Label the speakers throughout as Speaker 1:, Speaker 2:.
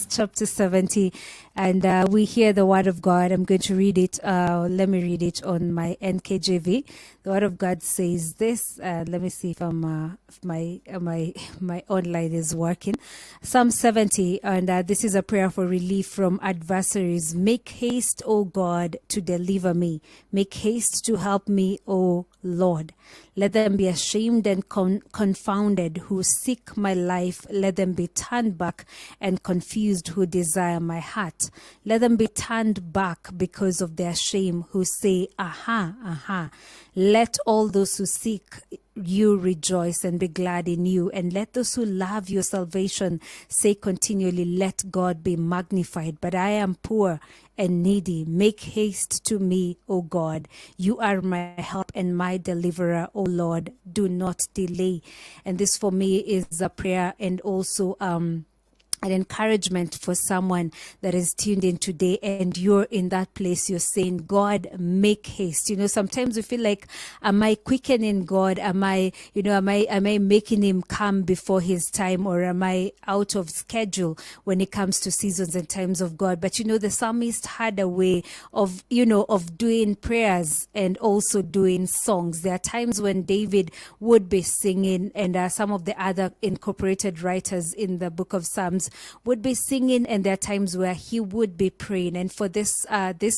Speaker 1: chapter 70, and we hear the word of God. I'm going to read it. Let me read it on my NKJV. The word of God says this. Let me see if my online is working. Psalm 70, and this is a prayer for relief from adversaries. Make haste, O God, to deliver me. Make haste to help me, O Lord. Let them be ashamed and confounded who seek my life. Let them be turned back and confused who desire my heart. Let them be turned back because of their shame who say, aha, aha. Let all those who seek you rejoice and be glad in you. And let those who love your salvation say continually, let God be magnified. But I am poor and needy. Make haste to me, O God. You are my help and my deliverer, O Lord. Do not delay. And this for me is a prayer and also an encouragement for someone that is tuned in today, and you're in that place. You're saying, God, make haste. You know, sometimes we feel like, am I quickening God? Am I making him come before his time, or am I out of schedule when it comes to seasons and times of God? But the psalmist had a way of doing prayers and also doing songs. There are times when David would be singing, and some of the other incorporated writers in the book of Psalms would be singing, and there are times where he would be praying. And for this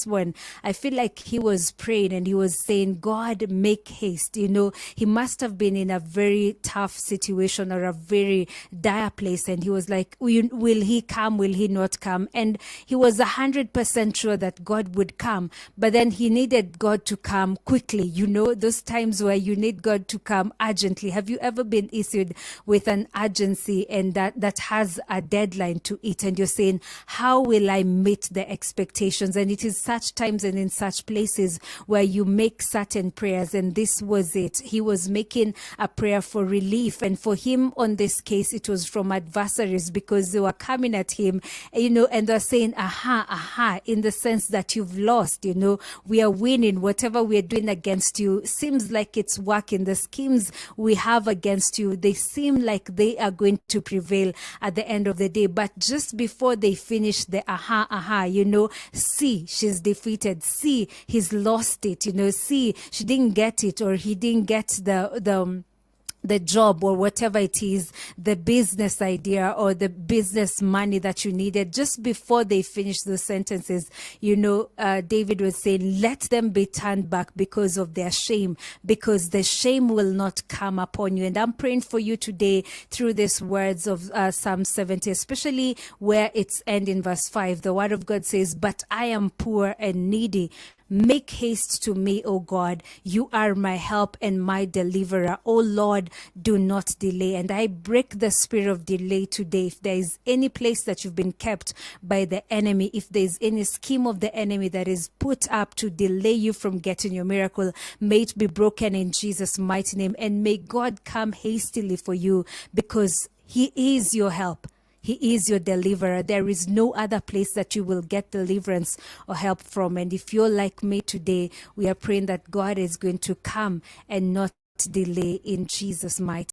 Speaker 1: one, I feel like he was praying and he was saying, God, make haste. He must have been in a very tough situation or a very dire place, and he was like, will he come? Will he not come? And he was 100% sure that God would come, but then he needed God to come quickly. Those times where you need God to come urgently. Have you ever been issued with an urgency and that has a deadline to it, and you're saying, how will I meet the expectations? And it is such times and in such places where you make certain prayers, and this was it. He was making a prayer for relief, and for him on this case it was from adversaries, because they were coming at him, and they're saying, aha, aha, in the sense that you've lost. We are winning. Whatever we're doing against you seems like it's working. The schemes we have against you, they seem like they are going to prevail at the end of the day. But just before they finish the aha, see, she's defeated. See, he's lost it. See, she didn't get it, or he didn't get the job, or whatever it is, the business idea or the business money that you needed. Just before they finish those sentences, David was saying, let them be turned back because of their shame, because the shame will not come upon you. And I'm praying for you today through these words of Psalm 70, especially where it's end in verse 5. The word of God says, but I am poor and needy. Make haste to me, O God. You are my help and my deliverer. O Lord, do not delay. And I break the spirit of delay today. If there is any place that you've been kept by the enemy, if there is any scheme of the enemy that is put up to delay you from getting your miracle, may it be broken in Jesus' mighty name. And may God come hastily for you, because he is your help. He is your deliverer. There is no other place that you will get deliverance or help from. And if you're like me today, we are praying that God is going to come and not delay in Jesus' mighty